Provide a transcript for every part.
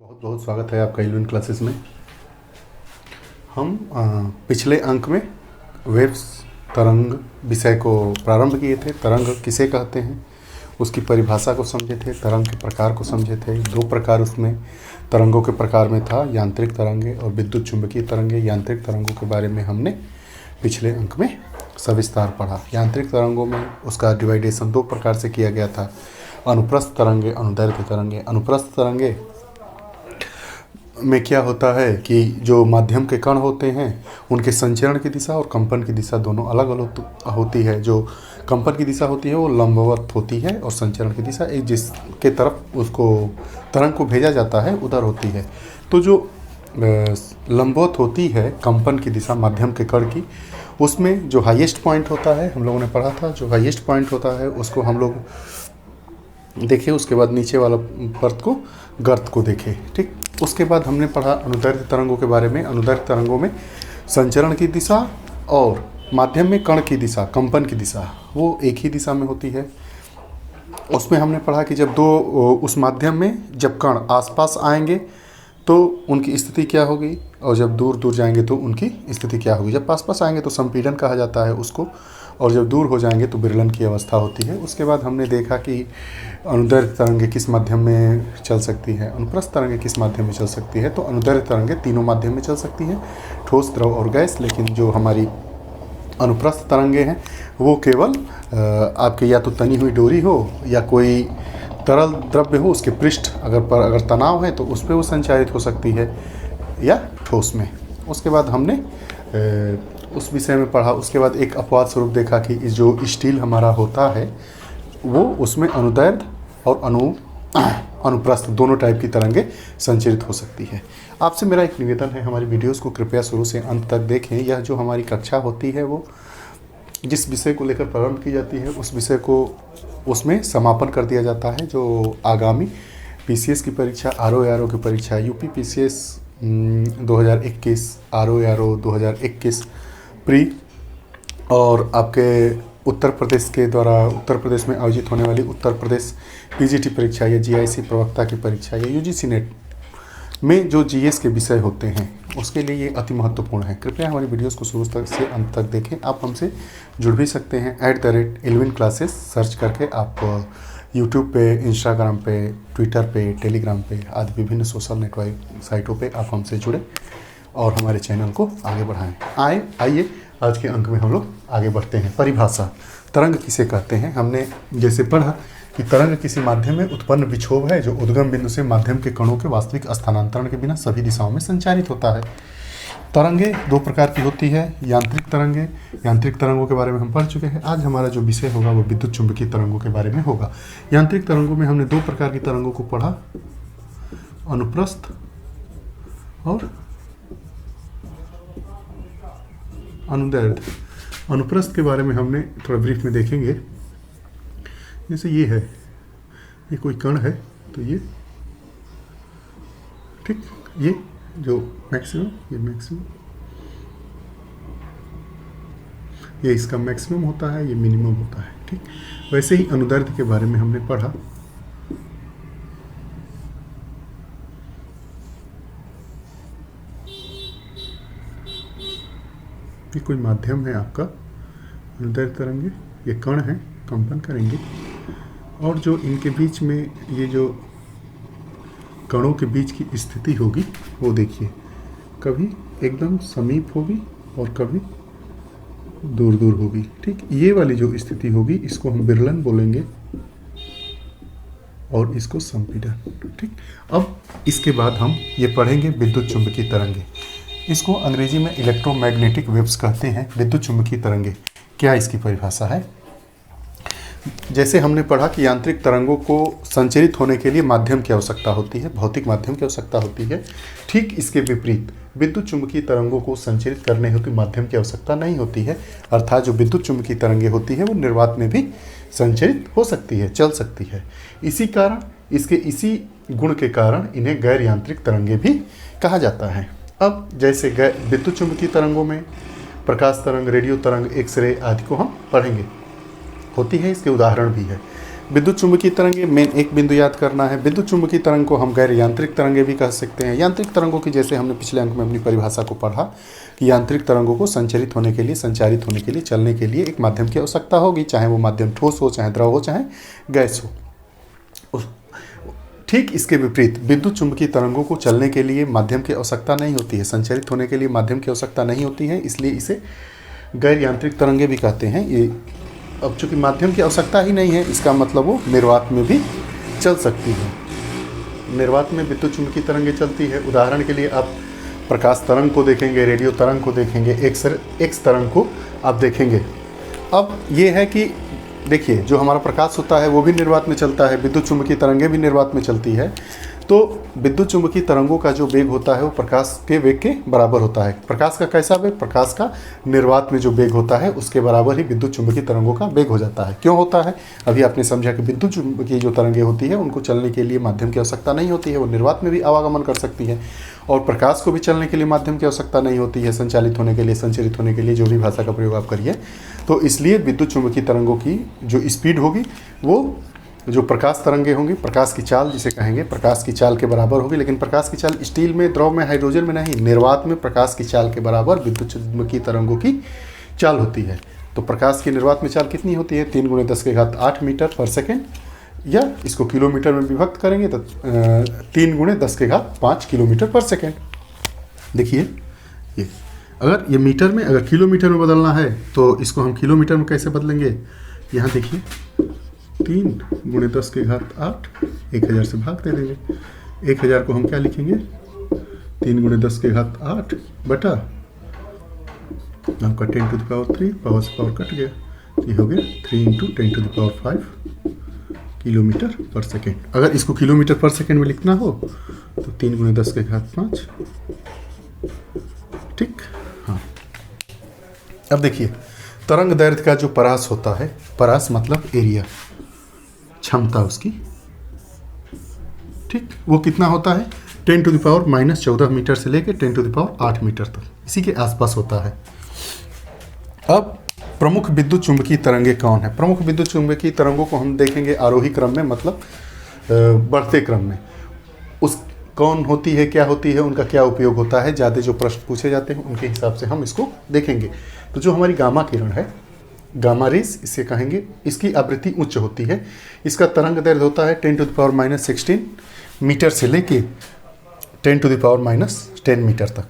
बहुत बहुत स्वागत है आपका इल्विन क्लासेस में। हम पिछले अंक में वेव्स तरंग विषय को प्रारंभ किए थे। तरंग किसे कहते हैं उसकी परिभाषा को समझे थे, तरंग के प्रकार को समझे थे। दो प्रकार उसमें तरंगों के प्रकार में था, यांत्रिक तरंगे और विद्युत चुंबकीय तरंगे। यांत्रिक तरंगों के बारे में हमने पिछले अंक में सविस्तार पढ़ा। यांत्रिक तरंगों में उसका डिवाइडेशन दो प्रकार से किया गया था, अनुप्रस्थ तरंगे, अनुदैर्ध्य तरंगे। अनुप्रस्थ तरंगे में क्या होता है कि जो माध्यम के कण होते हैं उनके संचरण की दिशा और कंपन की दिशा दोनों अलग अलग होती है। जो कंपन की दिशा होती है वो लंबवत होती है और संचरण की दिशा एक जिसके तरफ उसको तरंग को भेजा जाता है उधर होती है। तो जो लंबवत होती है कंपन की दिशा माध्यम के कण की, उसमें जो हाईएस्ट पॉइंट होता है हम लोगों ने पढ़ा था, जो हाईएस्ट पॉइंट होता है उसको हम लोग देखे, उसके बाद नीचे वाला परत को गर्त को देखे। ठीक, उसके बाद हमने पढ़ा अनुदैर्ध्य तरंगों के बारे में। अनुदैर्ध्य तरंगों में संचरण की दिशा और माध्यम में कण की दिशा, कंपन की दिशा वो एक ही दिशा में होती है। उसमें हमने पढ़ा कि जब दो उस माध्यम में जब कण आसपास आएंगे तो उनकी स्थिति क्या होगी और जब दूर दूर जाएंगे तो उनकी स्थिति क्या होगी। जब पास पास आएंगे तो संपीड़न कहा जाता है उसको, और जब दूर हो जाएंगे तो विरलन की अवस्था होती है। उसके बाद हमने देखा कि अनुदैर्ध्य तरंगे किस माध्यम में चल सकती है, अनुप्रस्थ तरंगे किस माध्यम में चल सकती है। तो अनुदैर्ध्य तरंगे तीनों माध्यम में चल सकती हैं, ठोस, द्रव और गैस। लेकिन जो हमारी अनुप्रस्थ तरंगे हैं वो केवल आपके या तो तनी हुई डोरी हो या कोई तरल द्रव्य हो, उसके पृष्ठ अगर तनाव है तो उस पर वो संचारित हो सकती है या ठोस में। उसके बाद हमने उस विषय में पढ़ा। उसके बाद एक अपवाद स्वरूप देखा कि जो स्टील हमारा होता है वो उसमें अनुदैर्ध्य और अनुप्रस्थ दोनों टाइप की तरंगे संचरित हो सकती है। आपसे मेरा एक निवेदन है, हमारी वीडियोस को कृपया शुरू से अंत तक देखें। यह जो हमारी कक्षा होती है वो जिस विषय को लेकर प्रारंभ की जाती है उस विषय को उसमें समापन कर दिया जाता है। जो आगामी पीसीएस की परीक्षा, आरओ की परीक्षा, यूपी पीसीएस 2021, आरओ 2021 प्री और आपके उत्तर प्रदेश के द्वारा उत्तर प्रदेश में आयोजित होने वाली उत्तर प्रदेश पीजीटी परीक्षा या जीआईसी प्रवक्ता की परीक्षा या यूजीसी नेट में जो जीएस के विषय होते हैं उसके लिए ये अति महत्वपूर्ण है। कृपया हमारी वीडियोस को शुरू से अंत तक देखें। आप हमसे जुड़ भी सकते हैं @इल्विन क्लासेस सर्च करके। आप यूट्यूब पे, इंस्टाग्राम पे, ट्विटर पे, टेलीग्राम पे आदि विभिन्न सोशल नेटवर्क साइटों पे आप हमसे जुड़े और हमारे चैनल को आगे बढ़ाएं। आइए आज के अंक में हम लोग आगे बढ़ते हैं। परिभाषा, तरंग किसे कहते हैं। हमने जैसे पढ़ा कि तरंग किसी माध्यम में उत्पन्न विक्षोभ है जो उद्गम बिंदु से माध्यम के कणों के वास्तविक स्थानांतरण के बिना सभी दिशाओं में संचारित होता है। तरंगे दो प्रकार की होती है, यांत्रिक तरंगे। यांत्रिक तरंगों के बारे में हम पढ़ चुके हैं। आज हमारा जो विषय होगा वो विद्युत चुंबकीय तरंगों के बारे में होगा। यांत्रिक तरंगों में हमने दो प्रकार की तरंगों को पढ़ा, अनुप्रस्थ और अनुदैर्ध्य। अनुप्रस्थ के बारे में हमने थोड़ा ब्रीफ में देखेंगे। जैसे ये है, ये कोई कण है तो ये ठीक, ये जो मैक्सिमम, ये मैक्सिमम, ये इसका मैक्सिमम होता है, ये मिनिमम होता है। ठीक, वैसे ही अनुदैर्ध्य के बारे में हमने पढ़ा। ये कोई माध्यम है आपका, अनुदैर्ध्य तरंगे, ये कण है, कंपन करेंगे और जो इनके बीच में ये जो कणों के बीच की स्थिति होगी वो देखिए, कभी एकदम समीप होगी और कभी दूर दूर होगी। ठीक, ये वाली जो स्थिति होगी इसको हम विरलन बोलेंगे और इसको संपीड़न। ठीक, अब इसके बाद हम ये पढ़ेंगे विद्युत चुंबकीय तरंगे। इसको अंग्रेजी में इलेक्ट्रोमैग्नेटिक वेव्स कहते हैं। विद्युत चुंबकीय तरंगे क्या इसकी परिभाषा है। जैसे हमने पढ़ा कि यांत्रिक तरंगों को संचरित होने के लिए माध्यम की आवश्यकता होती है, भौतिक माध्यम की आवश्यकता होती है। ठीक इसके विपरीत विद्युत चुंबकीय तरंगों को संचरित करने हेतु माध्यम की आवश्यकता नहीं होती है। अर्थात जो विद्युत चुंबकीय तरंगे होती है वो निर्वात में भी संचरित हो सकती है, चल सकती है। इसी कारण, इसके इसी गुण के कारण इन्हें गैर यांत्रिक तरंगे भी कहा जाता है। अब जैसे विद्युत चुंबकीय तरंगों में प्रकाश तरंग, रेडियो तरंग, एक्सरे आदि को हम पढ़ेंगे, होती है, इसके उदाहरण भी है। विद्युत चुंबकीय तरंगे, मेन एक बिंदु याद करना है, विद्युत चुंबकीय तरंग को हम गैर यांत्रिक तरंगे भी कह सकते हैं। यांत्रिक तरंगों की, जैसे हमने पिछले अंक में अपनी परिभाषा को पढ़ा कि यांत्रिक तरंगों को संचारित होने के लिए, चलने के लिए एक माध्यम की आवश्यकता होगी, चाहे वो माध्यम ठोस हो, चाहे द्रव हो, चाहे गैस हो। ठीक इसके विपरीत विद्युत चुंबकीय तरंगों को चलने के लिए माध्यम की आवश्यकता नहीं होती है, संचारित होने के लिए माध्यम की आवश्यकता नहीं होती है, इसलिए इसे गैर यांत्रिक तरंगे भी कहते हैं। ये अब चूंकि माध्यम की आवश्यकता ही नहीं है, इसका मतलब वो निर्वात में भी चल सकती है। निर्वात में विद्युत चुंबकीय तरंगे चलती है। उदाहरण के लिए आप प्रकाश तरंग को देखेंगे, रेडियो तरंग को देखेंगे, एक्स तरंग को आप देखेंगे। अब ये है कि देखिए, जो हमारा प्रकाश होता है वो भी निर्वात में चलता है, विद्युत चुंबकीय तरंगे भी निर्वात में चलती है। तो विद्युत चुंबकीय तरंगों का जो वेग होता है वो प्रकाश के वेग के बराबर होता है। प्रकाश का कैसा वेग? प्रकाश का निर्वात में जो वेग होता है उसके बराबर ही विद्युत चुंबकीय तरंगों का वेग हो जाता है। क्यों होता है? अभी आपने समझा कि विद्युत चुंबकीय जो तरंगे होती है उनको चलने के लिए माध्यम की आवश्यकता नहीं होती है, वो निर्वात में भी आवागमन कर सकती है। और प्रकाश को भी चलने के लिए माध्यम की आवश्यकता नहीं होती है, संचालित होने के लिए, संचरित होने के लिए, जो भी भाषा का प्रयोग आप करिए। तो इसलिए विद्युत चुंबकीय तरंगों की जो स्पीड होगी वो जो प्रकाश तरंगे होंगी, प्रकाश की चाल जिसे कहेंगे, प्रकाश की चाल के बराबर होगी। लेकिन प्रकाश की चाल स्टील में, द्रव में, हाइड्रोजन में नहीं, निर्वात में प्रकाश की चाल के बराबर विद्युत चुंबकीय तरंगों की चाल होती है। तो प्रकाश की निर्वात में चाल कितनी होती है? 3 × 10⁸ मीटर पर सेकेंड, या इसको किलोमीटर में विभक्त करेंगे तो 3 × 10⁵ किलोमीटर पर सेकेंड। देखिए, ये अगर ये मीटर में, अगर किलोमीटर में बदलना है तो इसको हम किलोमीटर में कैसे बदलेंगे? यहाँ देखिए, 3 × 10⁸ 1000 से भाग दे देंगे। 1000 को हम क्या लिखेंगे? 3 × 10⁸ बटा आपका 10⁻³ पावर से पावर कट गया, ये हो गया 3 × 10⁵ किलोमीटर पर सेकेंड। अगर इसको किलोमीटर पर सेकेंड में लिखना हो तो 3 × 10⁵ ठीक। हाँ, अब देखिए, तरंग दैर्घ्य का जो परास होता है, परास मतलब एरिया, क्षमता उसकी, ठीक, वो कितना होता है? 10⁻⁻14 मीटर से लेकर 10⁸ मीटर तक, इसी के आसपास होता है। अब प्रमुख विद्युत चुंबकीय तरंगे कौन है? प्रमुख विद्युत चुंबकीय तरंगों को हम देखेंगे आरोही क्रम में, मतलब बढ़ते क्रम में। उस कौन होती है, क्या होती है, उनका क्या उपयोग होता है, ज़्यादा जो प्रश्न पूछे जाते हैं उनके हिसाब से हम इसको देखेंगे। तो जो हमारी गामा किरण है, गामा रेस इसे कहेंगे, इसकी आवृत्ति उच्च होती है। इसका तरंग दैर्घ्य होता है 10⁻16 मीटर से लेके 10⁻10 मीटर तक।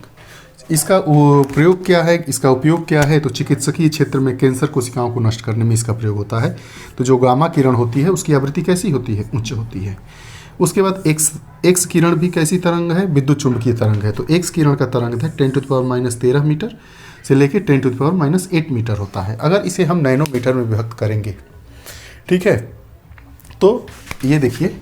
इसका प्रयोग क्या है, इसका उपयोग क्या है? तो चिकित्सकीय क्षेत्र में कैंसर कोशिकाओं को नष्ट करने में इसका प्रयोग होता है। तो जो गामा किरण होती है उसकी आवृत्ति कैसी होती है? उच्च होती है। उसके बाद एक्स किरण भी कैसी तरंग है? विद्युत चुंबकीय तरंग है। तो एक्स किरण का तरंग है 10⁻13 मीटर से लेके 10⁻8 मीटर होता है। अगर इसे हम नैनोमीटर में विभक्त करेंगे, ठीक है, तो ये देखिए,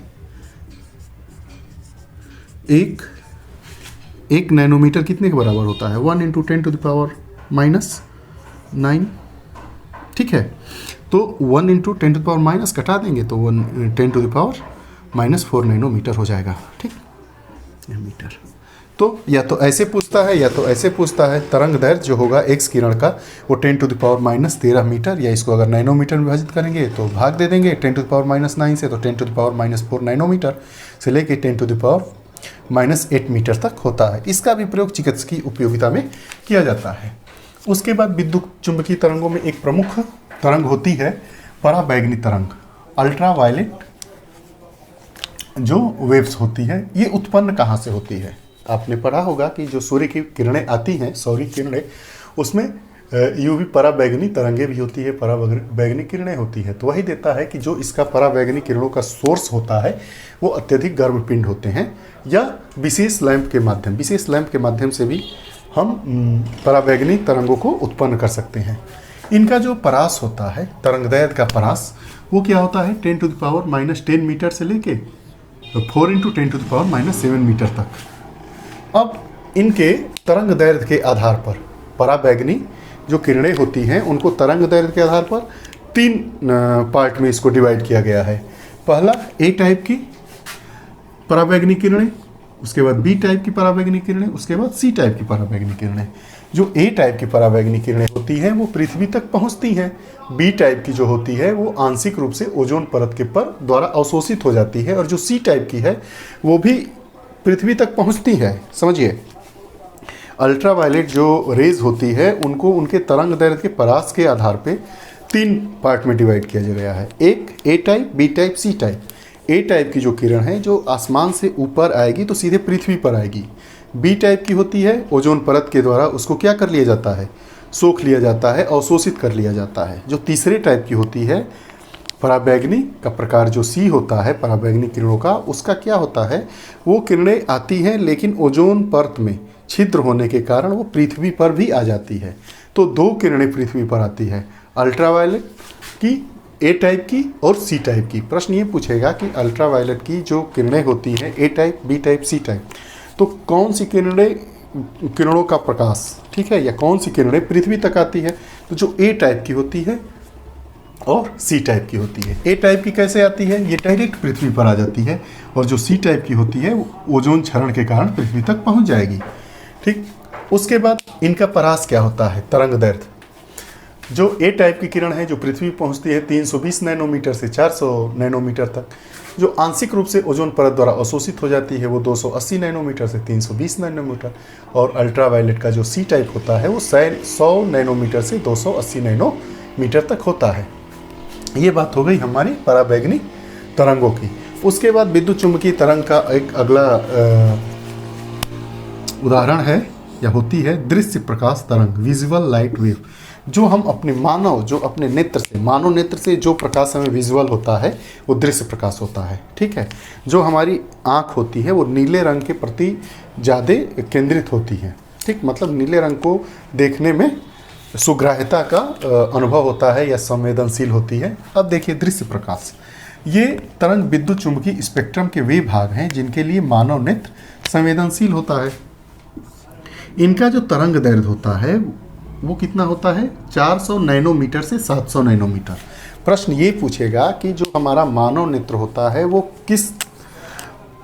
एक नैनोमीटर कितने के बराबर होता है? 1 × 10⁻⁹, ठीक है। तो 1 × 10⁻⁻ कटा देंगे तो 10⁻⁻4 नैनोमीटर हो जाएगा, ठीक, मीटर। तो या तो ऐसे पूछता है या तो ऐसे पूछता है। तरंग दैर्घ्य जो होगा एक्स किरण का वो 10⁻13 मीटर, या इसको अगर नैनोमीटर में विभाजित करेंगे तो भाग दे देंगे 10⁻9 से, तो 10⁻4 नैनोमीटर से लेके 10⁻8 मीटर तक होता है। इसका भी प्रयोग चिकित्सकीय उपयोगिता में किया जाता है। उसके बाद विद्युत चुंबकीय तरंगों में एक प्रमुख तरंग होती है पराबैंगनी तरंग, अल्ट्रावायलेट जो वेव्स होती है। ये उत्पन्न कहाँ से होती है? आपने पढ़ा होगा कि जो सूर्य की किरणें आती हैं, सौर्य किरणें, उसमें यूवी पराबैंगनी तरंगे भी होती है, पराबैंगनी किरणें होती है। तो वही देता है कि जो इसका पराबैंगनी किरणों का सोर्स होता है वो अत्यधिक गर्म पिंड होते हैं, या विशेष लैंप के माध्यम से भी हम पराबैंगनी तरंगों को उत्पन्न कर सकते हैं। इनका जो परास होता है, तरंगदैर्घ्य का परास, वो क्या होता है? 10⁻10 मीटर से लेके 4 × 10⁻7 मीटर तक। अब इनके तरंग दैर्घ्य के आधार पर पराबैंगनी जो किरणें होती हैं उनको तरंग दैर्घ्य के आधार पर 3 पार्ट में इसको डिवाइड किया गया है। पहला, ए टाइप की पराबैंगनी किरणें, उसके बाद बी टाइप की पराबैंगनी किरणें, उसके बाद सी टाइप की पराबैंगनी किरणें। जो ए टाइप की पराबैंगनी किरणें होती हैं वो पृथ्वी तक पहुंचती हैं। बी टाइप की जो होती है वो आंशिक रूप से ओजोन परत के पर द्वारा अवशोषित हो जाती है, और जो सी टाइप की है वो भी पृथ्वी तक पहुंचती है। समझिए, अल्ट्रावायलेट जो रेज होती है उनको उनके तरंग दैर्ध्य के परास के आधार पे 3 पार्ट में डिवाइड किया गया है। एक A type, B type, C type. A type की जो किरण है जो आसमान से ऊपर आएगी तो सीधे पृथ्वी पर आएगी। बी टाइप की होती है ओजोन परत के द्वारा उसको क्या कर लिया जाता है, सोख लिया जाता है, अवशोषित कर लिया जाता है। जो तीसरे टाइप की होती है पराबैंगनी का प्रकार जो सी होता है पराबैंगनी किरणों का, उसका क्या होता है, वो किरणें आती हैं लेकिन ओजोन परत में छिद्र होने के कारण वो पृथ्वी पर भी आ जाती है। तो 2 किरणें पृथ्वी पर आती है, अल्ट्रावायलेट की ए टाइप की और सी टाइप की। प्रश्न ये पूछेगा कि अल्ट्रावायलेट की जो किरणें होती हैं A type, B type, C type, तो कौन सी किरणों का प्रकाश, ठीक है, या कौन सी किरणें पृथ्वी तक आती है। तो जो ए टाइप की होती है और सी टाइप की होती है। ए टाइप की कैसे आती है, ये डायरेक्ट पृथ्वी पर आ जाती है, और जो सी टाइप की होती है वो ओजोन क्षरण के कारण पृथ्वी तक पहुंच जाएगी। ठीक, उसके बाद इनका परास क्या होता है, तरंग दैर्ध्य। जो ए टाइप की किरण है जो पृथ्वी पहुंचती है 320 नैनोमीटर से 400 नैनोमीटर तक, जो आंशिक रूप से ओजोन परत द्वारा अवशोषित हो जाती है वो 280 नैनोमीटर से 320 नैनोमीटर, और अल्ट्रावायलेट का जो सी टाइप होता है वो 100 नैनोमीटर से 280 नैनोमीटर तक होता है। ये बात हो गई हमारी पराबैंगनी तरंगों की। उसके बाद विद्युत चुंबकीय तरंग का एक अगला उदाहरण है या होती है दृश्य प्रकाश तरंग, विजुअल लाइट वेव। जो हम अपने जो अपने नेत्र से, मानव नेत्र से जो प्रकाश हमें विजुअल होता है वो दृश्य प्रकाश होता है। ठीक है, जो हमारी आँख होती है वो नीले रंग के प्रति ज़्यादा केंद्रित होती है। ठीक, मतलब नीले रंग को देखने में सुग्राह्यता का अनुभव होता है या संवेदनशील होती है। अब देखिए दृश्य प्रकाश, ये तरंग विद्युत चुंबकीय स्पेक्ट्रम के वे भाग हैं जिनके लिए मानव नेत्र संवेदनशील होता है। इनका जो तरंग दैर्ध्य होता है वो कितना होता है, 400 नैनोमीटर से 700 नैनोमीटर। प्रश्न ये पूछेगा कि जो हमारा मानव नेत्र होता है वो किस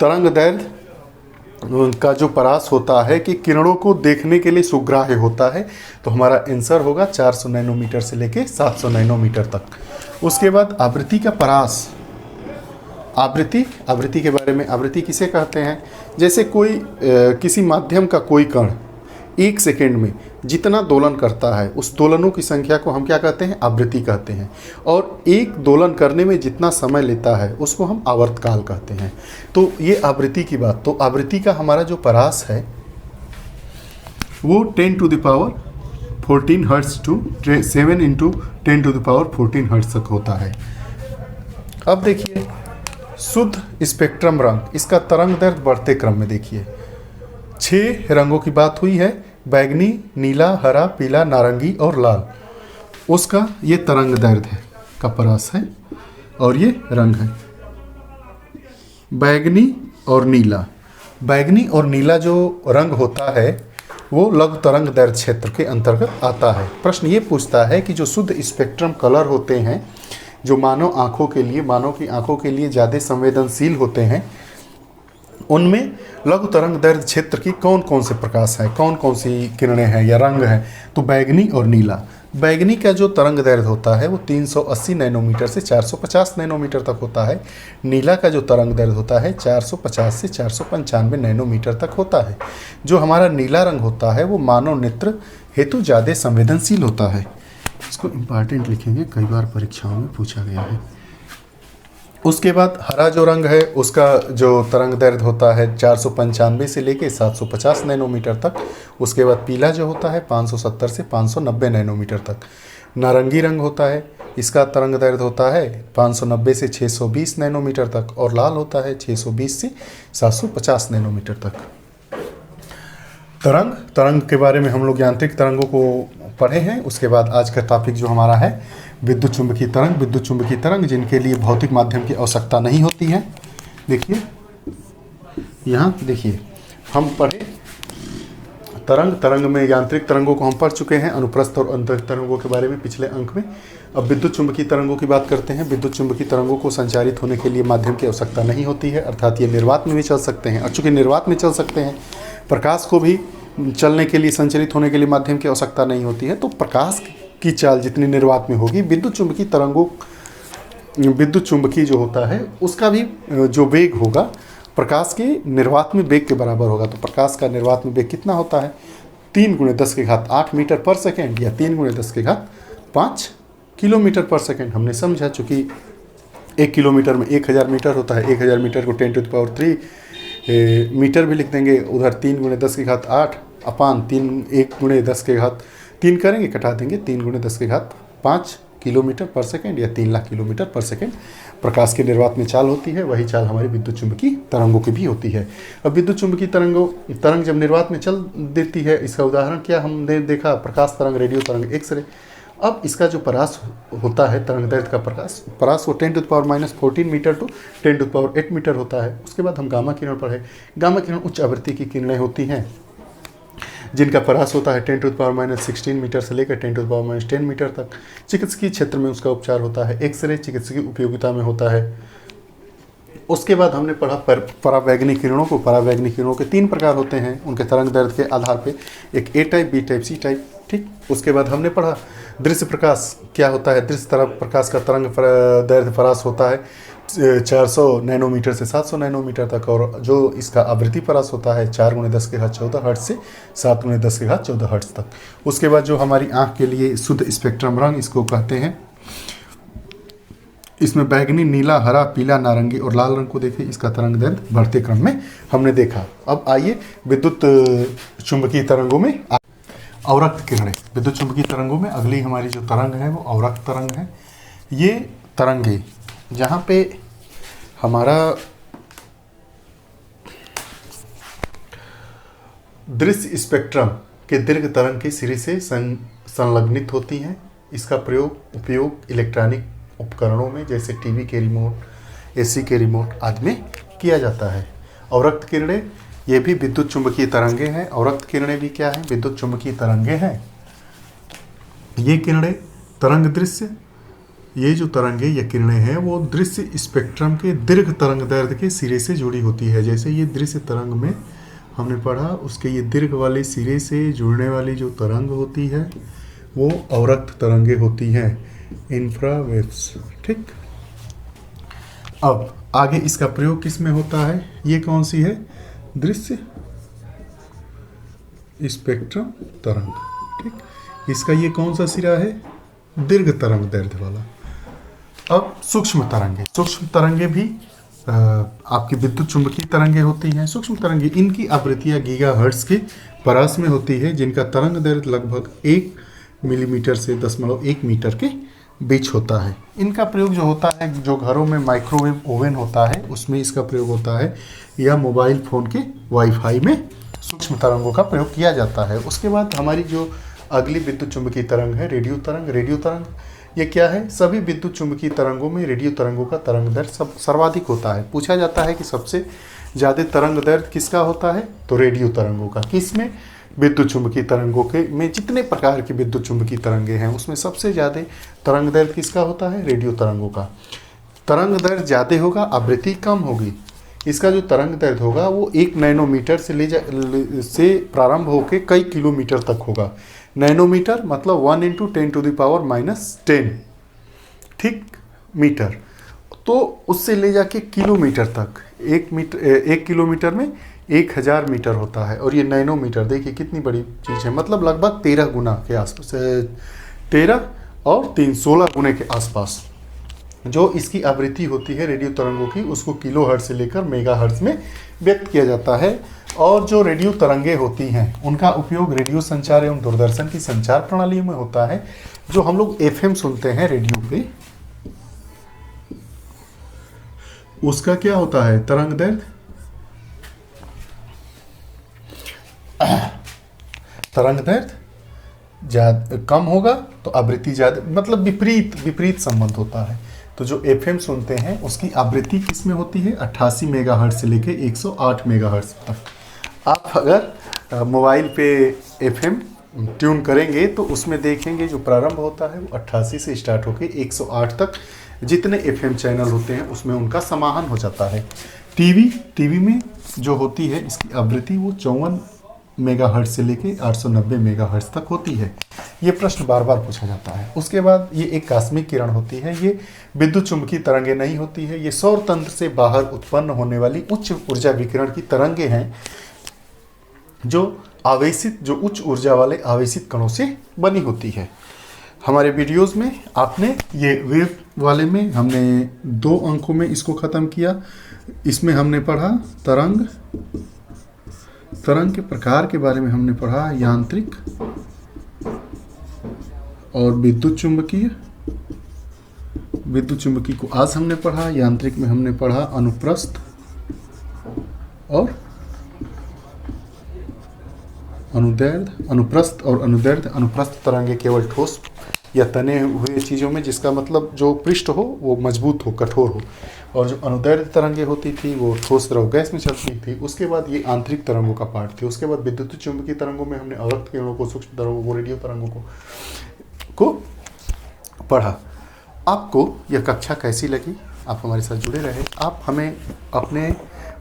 तरंग दैर्ध्य का जो परास होता है कि किरणों को देखने के लिए सुग्राह्य होता है, तो हमारा आंसर होगा 400 नैनोमीटर से लेके 700 नैनोमीटर तक। उसके बाद आवृत्ति का परास, आवृत्ति के बारे में, आवृत्ति किसे कहते हैं, जैसे कोई किसी माध्यम का कोई कण 1 सेकेंड में जितना दोलन करता है उस दोलनों की संख्या को हम क्या कहते हैं, आवृत्ति कहते हैं, और एक दोलन करने में जितना समय लेता है उसको हम आवर्तकाल कहते हैं। तो ये आवृत्ति की बात। तो आवृत्ति का हमारा जो परास है वो 10⁻14 हर्ट्ज टू 7 × 10⁻14 हर्ट्ज तक होता है। अब देखिए शुद्ध स्पेक्ट्रम रंग, इसका तरंग दैर्ध्य बढ़ते क्रम में देखिए 6 रंगों की बात हुई है, बैगनी, नीला, हरा, पीला, नारंगी और लाल। उसका ये तरंग दैर्ध्य का परास है और ये रंग है बैगनी और नीला। बैगनी और नीला जो रंग होता है वो लघु तरंग दैर्ध्य क्षेत्र के अंतर्गत आता है। प्रश्न ये पूछता है कि जो शुद्ध स्पेक्ट्रम कलर होते हैं जो मानव की आंखों के लिए ज़्यादा संवेदनशील होते हैं, उनमें लघु तरंग दैर्ध्य क्षेत्र की कौन कौन से प्रकाश हैं, कौन कौन सी किरणें हैं या रंग हैं, तो बैगनी और नीला। बैगनी का जो तरंग दैर्ध्य होता है वो 380 नैनोमीटर से 450 नैनोमीटर तक होता है। नीला का जो तरंग दैर्ध्य होता है 450 से 495 नैनोमीटर तक होता है। जो हमारा नीला रंग होता है वो मानव नेत्र हेतु ज़्यादा संवेदनशील होता है। इसको इम्पॉर्टेंट लिखेंगे, कई बार परीक्षाओं में पूछा गया है। उसके बाद हरा जो रंग है उसका जो तरंग दैर्ध्य होता है 495 से लेके 750 नैनोमीटर तक। उसके बाद पीला जो होता है 570 से 590 नैनोमीटर तक। नारंगी रंग होता है, इसका तरंग दैर्ध्य होता है 590 से 620 नैनोमीटर तक, और लाल होता है 620 से 750 नैनोमीटर तक। तरंग के बारे में हम लोग यांत्रिक तरंगों को पढ़े हैं। उसके बाद आज का टॉपिक जो हमारा है विद्युत चुंबकीय तरंग जिनके लिए भौतिक माध्यम की आवश्यकता नहीं होती है। देखिए यहाँ देखिए हम पढ़े तरंग में यांत्रिक तरंगों को हम पढ़ चुके हैं, अनुप्रस्थ और अंतरिक्ष तरंगों के बारे में पिछले अंक में। अब विद्युत चुंबकीय तरंगों की बात करते हैं। विद्युत चुंबकीय तरंगों को संचारित होने के लिए माध्यम की आवश्यकता नहीं होती है, अर्थात ये निर्वात में भी चल सकते हैं। और चूँकि निर्वात में चल सकते हैं, प्रकाश को भी चलने के लिए, संचारित होने के लिए माध्यम की आवश्यकता नहीं होती है, तो प्रकाश की चाल जितनी निर्वात में होगी, विद्युत चुंबकीय तरंगों, विद्युत चुंबकीय जो होता है उसका भी जो वेग होगा प्रकाश के निर्वात में वेग के बराबर होगा। तो प्रकाश का निर्वात में वेग कितना होता है? 3 × 10⁸ मीटर पर सेकेंड या 3 × 10⁵ किलोमीटर पर सेकेंड। हमने समझा, चूँकि 1 किलोमीटर में 1000 मीटर होता है, 1000 मीटर को 10⁻³ मीटर भी लिख देंगे। उधर 3 × 10⁸ अपान 1 × 10⁻³ करेंगे, कटा देंगे, 3 × 10⁵ किलोमीटर पर सेकेंड या 3 लाख किलोमीटर पर सेकेंड प्रकाश के निर्वात में चाल होती है। वही चाल हमारी विद्युत चुंबकीय तरंगों की भी होती है। अब विद्युत चुंबकीय तरंग जब निर्वात में चल देती है, इसका उदाहरण क्या हमने देखा? प्रकाश तरंग, रेडियो तरंग, एक्सरे। अब इसका जो परास होता है, तरंगदैर्घ्य का परास वो 10⁻⁻14 मीटर टू 10⁸ मीटर होता है। उसके बाद हम गामा किरण पढ़े। गामा किरण उच्च आवृत्ति की किरणें होती हैं जिनका परास होता है 10⁻16 मीटर से लेकर 10⁻10 मीटर तक। चिकित्सकीय क्षेत्र में उसका उपचार होता है। एक्सरे चिकित्सकीय उपयोगिता में होता है। उसके बाद हमने पढ़ा परावैगनिक किरणों को। परावैगनिक किरणों के 3 प्रकार होते हैं उनके तरंगदैर्घ्य के आधार पे, एक A type, B type, C type. ठीक। उसके बाद हमने पढ़ा दृश्य प्रकाश क्या होता है। दृश्य प्रकाश का तरंगदैर्घ्य परास होता है 400 नैनोमीटर से 700 नैनोमीटर तक, और जो इसका आवृत्ति परास होता है 4 × 10⁻14 हर्ट्ज से 7 × 10⁻14 हर्ट्ज तक। उसके बाद जो हमारी आँख के लिए शुद्ध स्पेक्ट्रम रंग इसको कहते हैं, इसमें बैगनी, नीला, हरा, पीला, नारंगी और लाल रंग को देखें। इसका तरंगदैर्घ्य बढ़ते क्रम में हमने देखा। अब आइए विद्युत चुंबकीय तरंगों में अवरक्त किरणें। विद्युत चुंबकीय तरंगों में अगली हमारी जो तरंग है वो अवरक्त तरंग है। ये तरंगे जहाँ पे हमारा दृश्य स्पेक्ट्रम के दीर्घ तरंग के सिरे से संलग्नित होती हैं। इसका उपयोग इलेक्ट्रॉनिक उपकरणों में जैसे टीवी के रिमोट, एसी के रिमोट आदि में किया जाता है। अवरक्त किरणें ये भी विद्युत चुंबकीय तरंगे हैं। अवरक्त किरणें भी क्या हैं? विद्युत चुंबकीय तरंगे हैं। ये किरणें तरंग दृश्य, ये जो तरंगे या किरणें हैं वो दृश्य स्पेक्ट्रम के दीर्घ तरंगदैर्घ्य के सिरे से जुड़ी होती है। जैसे ये दृश्य तरंग में हमने पढ़ा, उसके ये दीर्घ वाले सिरे से जुड़ने वाली जो तरंग होती है वो अवरक्त तरंगे होती हैं, इंफ्रावेव्स। ठीक। अब आगे इसका प्रयोग किस में होता है? ये कौन सी है? दृश्य स्पेक्ट्रम तरंग। ठीक। इसका ये कौन सा सिरा है? दीर्घ तरंगदैर्घ्य वाला। अब सूक्ष्म तरंगे। सूक्ष्म तरंगे भी आपकी विद्युत चुंबकीय तरंगे होती हैं। सूक्ष्म तरंगे, इनकी आवृत्तियाँ गीगाहर्ट्ज के परास में होती है, जिनका तरंगदैर्घ्य लगभग 1 मिलीमीटर से 0.1 मीटर के बीच होता है। इनका प्रयोग जो होता है, जो घरों में माइक्रोवेव ओवन होता है उसमें इसका प्रयोग होता है, या मोबाइल फ़ोन के वाईफाई में सूक्ष्म तरंगों का प्रयोग किया जाता है। उसके बाद हमारी जो अगली विद्युत चुंबकीय तरंग है रेडियो तरंग। रेडियो तरंग ये क्या है? सभी विद्युत चुंबकीय तरंगों में रेडियो तरंगों का तरंगदैर्घ्य सर्वाधिक होता है। पूछा जाता है कि सबसे ज़्यादा तरंगदैर्घ्य किसका होता है? तो रेडियो तरंगों का। किसमें? विद्युत चुंबकीय तरंगों के में जितने प्रकार की विद्युत चुंबकीय तरंगे हैं उसमें सबसे ज़्यादा तरंगदैर्घ्य किसका होता है? रेडियो तरंगों का। तरंगदैर्घ्य ज़्यादा होगा, आवृत्ति कम होगी। इसका जो तरंगदैर्घ्य होगा वो 1 नैनोमीटर से प्रारंभ होकर कई किलोमीटर तक होगा। नैनोमीटर मतलब 1 × 10⁻⁻10। ठीक। मीटर तो उससे ले जाके किलोमीटर तक, 1 किलोमीटर में 1000 मीटर होता है। और ये नैनोमीटर देखिए कितनी बड़ी चीज़ है, मतलब लगभग 13 गुना के आसपास, 13 और 3 16 गुने के आसपास जो इसकी आवृत्ति होती है रेडियो तरंगों की, उसको किलो हर्ट्ज से लेकर मेगा हर्ट्ज में व्यक्त किया जाता है। और जो रेडियो तरंगे होती हैं उनका उपयोग रेडियो संचार एवं दूरदर्शन की संचार प्रणालियों में होता है। जो हम लोग एफएम सुनते हैं रेडियो पे, उसका क्या होता है? तरंगदैर्घ्य ज्यादा कम होगा तो आवृत्ति ज़्यादा, मतलब विपरीत संबंध होता है। तो जो एफएम सुनते हैं उसकी आवृत्ति किस में होती है? 88 मेगाहर्ट्ज से लेके 108 मेगाहर्ट्ज तक। आप अगर मोबाइल पे एफएम ट्यून करेंगे तो उसमें देखेंगे जो प्रारंभ होता है वो 88 से स्टार्ट होकर 108 तक जितने एफएम चैनल होते हैं उसमें उनका समाहन हो जाता है। टीवी में जो होती है इसकी आवृत्ति वो 54 मेगाहर्ट्ज से लेके 890 मेगाहर्ट्ज तक होती है। ये प्रश्न बार बार पूछा जाता है। उसके बाद ये एक कास्मिक किरण होती है, ये विद्युत चुंबकीय तरंगे नहीं होती है, ये सौर तंत्र से बाहर उत्पन्न होने वाली उच्च ऊर्जा विकिरण की तरंगे हैं जो उच्च ऊर्जा वाले आवेशित कणों से बनी होती है। हमारे वीडियोस में आपने ये वेव वाले में हमने 2 अंकों में इसको ख़त्म किया। इसमें हमने पढ़ा तरंग के प्रकार के बारे में हमने पढ़ा, यांत्रिक और विद्युत चुंबकीय को आज हमने पढ़ा। यांत्रिक में हमने पढ़ा अनुप्रस्थ और अनुदैर्ध्य। अनुप्रस्थ तरंगे केवल ठोस या तने हुए चीज़ों में, जिसका मतलब जो पृष्ठ हो वो मजबूत हो, कठोर हो, और जो अनुदैर्ध्य तरंगे होती थी वो ठोस द्रव गैस में चलती थी। उसके बाद ये आंतरिक तरंगों का पार्ट थी। उसके बाद विद्युत चुंबकीय तरंगों में हमने अव्यक्त किरणों को, सूक्ष्म तरंगों को, रेडियो तरंगों को पढ़ा। आपको यह कक्षा कैसी लगी? आप हमारे साथ जुड़े रहे। आप हमें अपने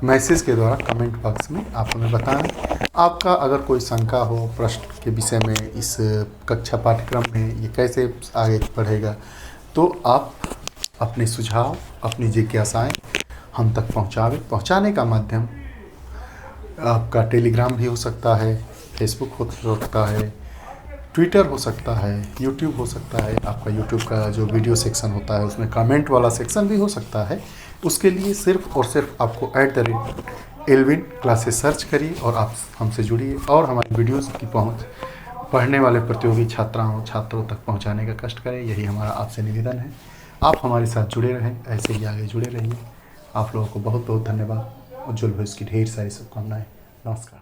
मैसेज के द्वारा कमेंट बॉक्स में आप हमें बताएं। आपका अगर कोई शंका हो प्रश्न के विषय में, इस कक्षा पाठ्यक्रम में ये कैसे आगे बढ़ेगा, तो आप अपने सुझाव, अपनी जिज्ञासाएं हम तक पहुंचाने का माध्यम आपका टेलीग्राम भी हो सकता है, फेसबुक हो सकता है, ट्विटर हो सकता है, यूट्यूब हो सकता है। आपका यूट्यूब का जो वीडियो सेक्शन होता है उसमें कमेंट वाला सेक्शन भी हो सकता है। उसके लिए सिर्फ और सिर्फ आपको @एल्विन क्लासेस सर्च करिए और आप हमसे जुड़िए और हमारी वीडियोस की पहुंच पढ़ने वाले प्रतियोगी छात्रों तक पहुंचाने का कष्ट करें। यही हमारा आपसे निवेदन है। आप हमारे साथ जुड़े रहें, ऐसे ही आगे जुड़े रहिए। आप लोगों को बहुत बहुत धन्यवाद। उज्ज्वल भविष्य की ढेर सारी शुभकामनाएं। नमस्कार।